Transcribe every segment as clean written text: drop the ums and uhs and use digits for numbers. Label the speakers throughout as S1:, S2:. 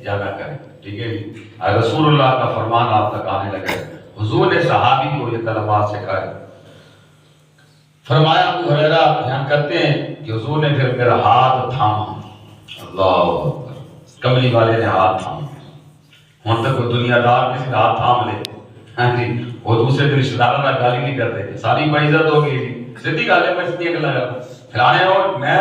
S1: زیادہ کریں، ٹھیک ہے جی۔ رسول اللہ کا فرمان آپ تک آنے لگے، حضور نے صحابی کو یہ کلمات سکھائے۔ فرمایا ابو ہریرہ بیان کرتے ہیں کہ حضور نے پھر میرا ہاتھ تھاما، اللہ اکبر، کملی والے نے ہاتھ تھاما۔ ہوں تک وہ دنیا دار کسی کا ہاتھ تھام لے، ہاں جی، وہ دوسرے کے رشتہ داروں کا گالی نہیں کرتے، ساری عزت ہو گئی جی، سیدھی گل ہے، میں سیدھی گلا کر پھیلانے اور میں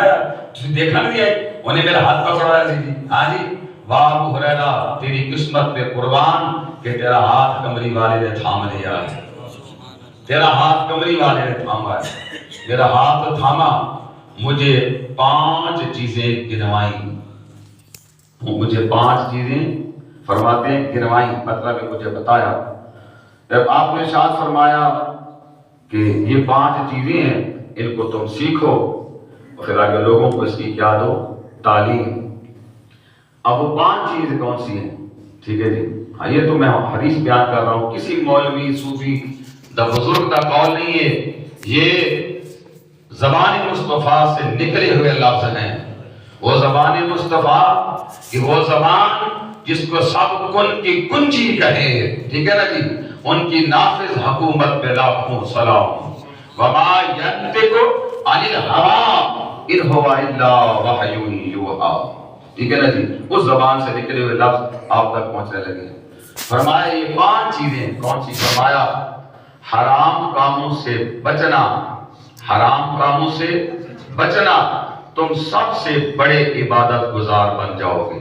S1: دیکھا نہیں آئی انہیں میرا ہاتھ پکڑا ہے جی، ہاں جی، واہ ابو ہریرہ تیری قسمت پہ قربان کہ تیرا ہاتھ کملی والے نے تھام لیا ہے، تیرا ہاتھ کملی والے نے تھاما ہے۔ میرا ہاتھ تھاما، مجھے 5 چیزیں گنوائیں، مجھے 5 چیزیں فرماتے ہیں گنوائیں، مطلب ہے مجھے بتایا۔ جب آپ نے ارشاد فرمایا کہ یہ 5 چیزیں ہیں، ان کو تم سیکھو اور پھر آگے لوگوں کو اس کی کیا دو، تعلیم۔ اب وہ 5 چیزیں کون سی ہیں؟ ٹھیک ہے جی، ہاں یہ تو میں حدیث بیان کر رہا ہوں، کسی مولوی صوفی دا بزرگ کا قول نہیں ہے، یہ زبان مصطفیٰ سے نکلے ہوئے لفظ ہیں۔ وہ زبان مصطفیٰ کہ وہ زبان جس کو سب کن کی کنجی کہے، ٹھیک ہے نا جی، ان کی نافذ حکومت پہ لاکھوں سلام۔ وما ينطق عن الهوى ان هو الا وحی یوحی، ٹھیک ہے نا جی، اس زبان سے نکلے ہوئے لفظ آپ تک پہنچنے لگے۔ فرمایا یہ 5 چیزیں کون سی؟ فرمایا حرام کاموں سے بچنا، حرام کاموں سے بچنا، تم سب سے بڑے عبادت گزار بن جاؤ گے۔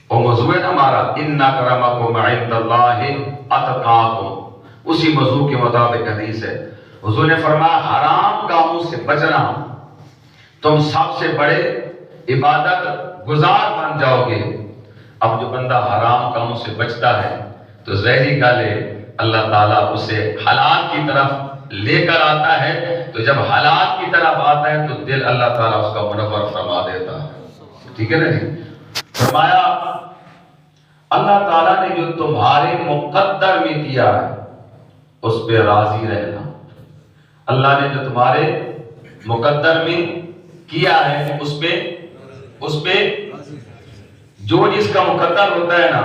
S1: اور موضوع ہے نا ہمارا ان اکرمکم عند اللہ اتقاکم، اسی موضوع کے مطابق حدیث ہے۔ حضور نے فرمایا حرام کاموں سے بچنا، تم سب سے بڑے عبادت گزار بن جاؤ گے۔ اب جو بندہ حرام کاموں سے بچتا ہے تو ظاہری گل ہے اللہ تعالیٰ اسے حلال کی طرف لے کر آتا ہے، تو جب حلال کی طرف آتا ہے تو دل اللہ تعالیٰ اس کا منور فرما دیتا ہے، ٹھیک ہے نا جی۔ فرمایا اللہ تعالیٰ نے جو تمہارے مقدر میں کیا ہے اس پہ راضی رہنا، اللہ نے جو تمہارے مقدر میں کیا ہے اس پہ جو جس کا مقدر ہوتا ہے نا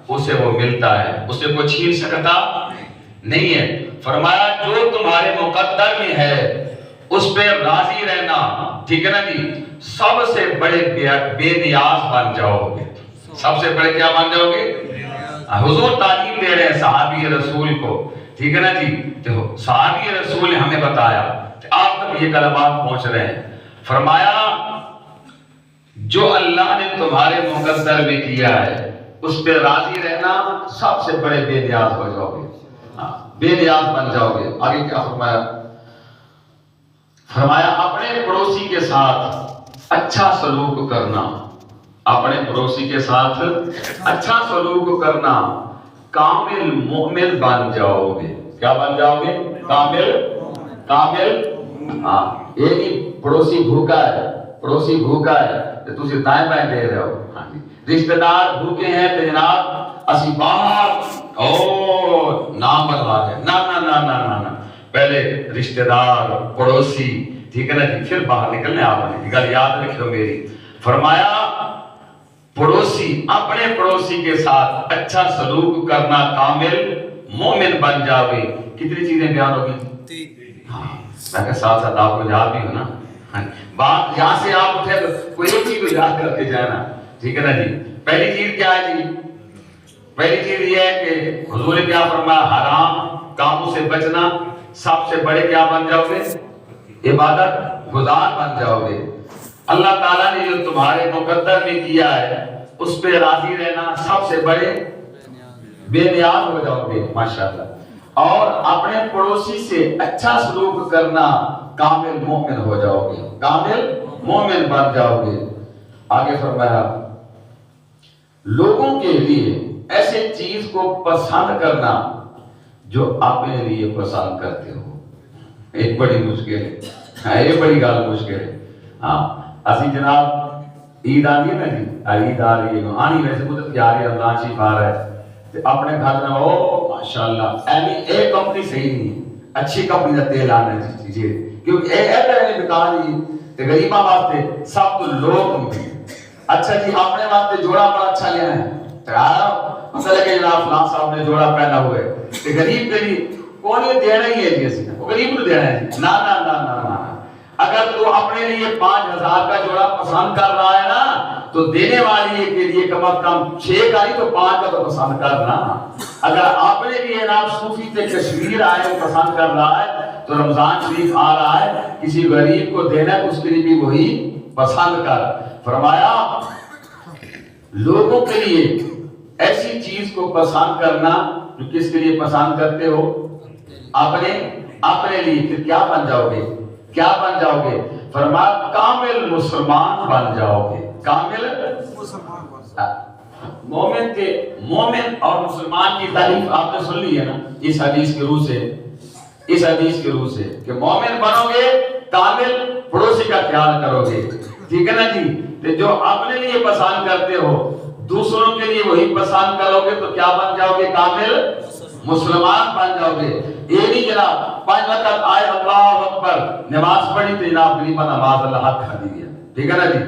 S1: اسے وہ ملتا ہے، اسے کوئی چھین سکتا نہیں ہے۔ فرمایا جو تمہارے مقدر میں ہے اس پہ راضی رہنا، ٹھیک ہے نا جی، سب سے بڑے بے نیاز بن جاؤ گے، سب سے بڑے کیا بن جاؤ گے؟ حضور تعلیم دے رہے ہیں صحابی رسول کو، ٹھیک ہے نا جی، تو صحابی رسول نے ہمیں بتایا کہ آپ تک یہ کلمات پہنچ رہے ہیں۔ فرمایا جو اللہ نے تمہارے مقدر میں کیا ہے اس پہ راضی رہنا، سب سے بڑے بے نیاز ہو جاؤ گے، بے نیاز بن جاؤ گے۔ آگے کیا فرمایا؟ فرمایا اپنے پڑوسی کے ساتھ اچھا سلوک کرنا، اپنے پڑوسی کے ساتھ اچھا سلوک کرنا، کامل مومن بن جاؤ گے۔ کیا بن جاؤ گے؟ کامل۔ ہاں یہ نہیں پڑوسی بھوکا ہے، پڑوسی بھوکا ہے تو تسی دائیں بائیں دے رہے ہو، ہاں جی، رشتہ دار بھوکے ہیں تو جناب اسی باہر نام بنوا دیں، نہ پہلے رشتہ دار پڑوسی، ٹھیک ہے نا جی، پھر باہر نکلنے آپ نے گل یاد رکھو میری۔ فرمایا پڑوسی، اپنے پڑوسی کے ساتھ اچھا سلوک کرنا، کامل مومن بن جاوے۔ کتنی چیزیں بیان ہو گئی؟ ہاں میں ساتھ ساتھ آپ کو یاد بھی ہو نا، بات یہاں سے آپ اٹھے تو کوئی ایک چیز کو یاد کر کے جانا، ٹھیک ہے نا جی۔ پہلی چیز کیا ہے جی؟ پہلی چیز یہ ہے کہ حضور نے کیا فرمایا؟ حرام کاموں سے بچنا، سب سے بڑے کیا بن جاؤ گے؟ عبادت گزار بن جاؤ گے۔ اللہ تعالیٰ نے جو تمہارے مقدر میں کیا ہے اس پہ راضی رہنا، سب سے بڑے بے نیاز ہو جاؤ گے، ماشاءاللہ۔ اور اپنے پڑوسی سے اچھا سلوک کرنا، کامل مومن ہو جاؤ گے، کامل مومن بن جاؤ گے۔ آگے فرمایا لوگوں کے لیے ایسے چیز کو پسند کرنا جو اپنے لیے پسند کرتے ہو۔ ایک بڑی مشکل ہے، یہ بڑی گال مشکل ہے۔ ہاں اسی جناب عید آ رہی ہے نا جی، عید آ رہی ہے، آنی ویسے قدرت کی آ رہی ہے، اللہ شریف آ رہا ہے، اپنے گھر میں او ماشاءاللہ ایک کمپنی صحیح نہیں، اچھی کمپنی کا تیل آنا ہے، کیونکہ ایک بکا جی غریباں واسطے سب تو لو کمپنی، اچھا جی آپ نے واسطے جوڑا بڑا اچھا لینا ہے، مسئلہ کہ جناب فلاں صاحب نے جوڑا پہنا ہوئے کہ غریب کے لیے کون یہ دینا ہی ہے جی، وہ غریب کو دینا ہے جی، نا نا نا نا نا۔ اگر تو اپنے لیے 5000 کا جوڑا پسند کر رہا ہے نا تو دینے والی کے لیے کم از کم 6 کا ہی تو 5 کا تو پسند کرنا۔ اگر اپنے لیے جناب صوفی سے کشمیر آئے پسند کر رہا ہے تو رمضان شریف آ رہا ہے کسی غریب کو دینا ہے اس کے لیے بھی وہی پسند کر۔ فرمایا لوگوں کے لیے ایسی چیز کو پسند کرنا جو کس کے لیے پسند کرتے ہو، اپنے لیے، پھر کیا بن جاؤ گے، کیا بن جاؤ گے؟ فرمایا کامل مسلمان بن جاؤ گے، کامل مومن کے، مومن اور مسلمان کی تعریف آپ نے سن لی ہے نا اس حدیث کے روح سے، اس حدیث کے روح سے کہ مومن بنو گے کامل، پڑوسی کا خیال کرو گے، ٹھیک ہے نا جی؟ تو جو اپنے لیے پسند کرتے ہو دوسروں کے لیے وہی پسند کرو گے تو کیا بن جاؤ گے؟ کامل مسلمان بن جاؤ گے۔ یہ نہیں جناب 5 وقت آئے اللہ اکبر نماز پڑھی تو جناب غریبہ نماز اللہ حق کھا دی گیا، ٹھیک ہے نا جی؟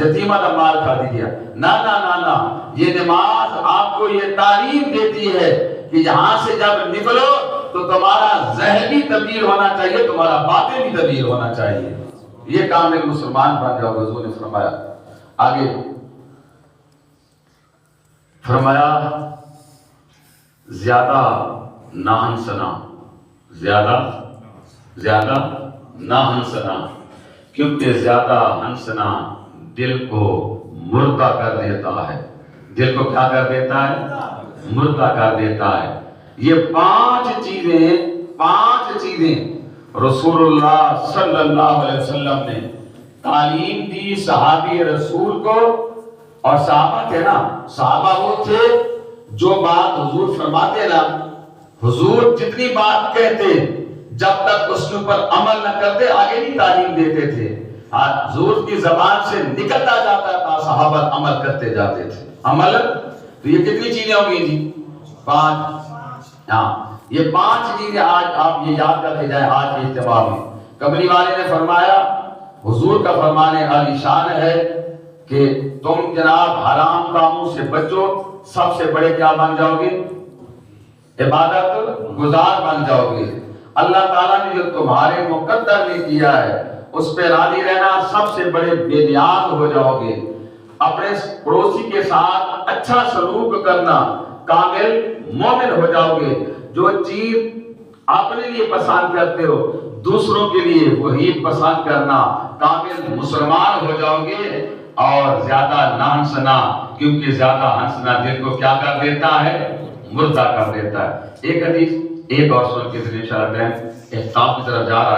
S1: یتیمہ نماز کھا دی گیا، نا نا نا نا۔ یہ نماز آپ کو یہ تعلیم دیتی ہے کہ یہاں سے جب نکلو تو تمہارا ذہن بھی تبدیل ہونا چاہیے، تمہارا باطن بھی تبدیل ہونا چاہیے، یہ کامل مسلمان بن جاؤ گے۔ حضور نے فرمایا آگے، فرمایا زیادہ نہ ہنسنا، زیادہ نہ ہنسنا، کیونکہ زیادہ ہنسنا دل کو مردہ کر دیتا ہے، دل کو کیا کر دیتا ہے؟ مردہ کر دیتا ہے۔ یہ 5 چیزیں رسول اللہ صلی اللہ علیہ وسلم نے تعلیم دی صحابی رسول کو، اور صحابہ تھے نا، صحابہ وہ تھے جو بات حضور فرماتے نا، حضور جتنی بات کہتے جب تک اس کے اوپر عمل نہ کرتے آگے نہیں تعلیم دیتے تھے، حضور کی زبان سے نکلتا جاتا تھا، صحابہ عمل کرتے جاتے تھے۔ عمل تو یہ کتنی چیزیں ہوں گی جی؟ 5۔ ہاں یہ 5 چیزیں آج آپ یہ یاد کرتے جائیں آج کے اجتماع میں۔ کملی والے نے فرمایا، حضور کا فرمانے عالی شان ہے کہ تم جناب حرام کاموں سے بچو، سب سے بڑے کیا بن جاؤ گے؟ عبادت گزار بن جاؤ گے۔ اللہ تعالیٰ نے جو تمہارے مقدر نے کیا ہے اس پہ راضی رہنا، سب سے بڑے بے نیاز ہو جاؤ گے۔ اپنے پڑوسی کے ساتھ اچھا سلوک کرنا، کامل مومن ہو جاؤ گے۔ جو چیز اپنے لیے پسند کرتے ہو دوسروں کے لیے وہی پسند کرنا، کامل مسلمان ہو جاؤ گے۔ اور زیادہ نہ ہنسنا، کیونکہ زیادہ ہنسنا دل کو کیا کر دیتا ہے؟ مردہ کر دیتا ہے۔ ایک حدیث ایک اور سن کے انشاءاللہ اختتام کی طرف جا رہا ہے۔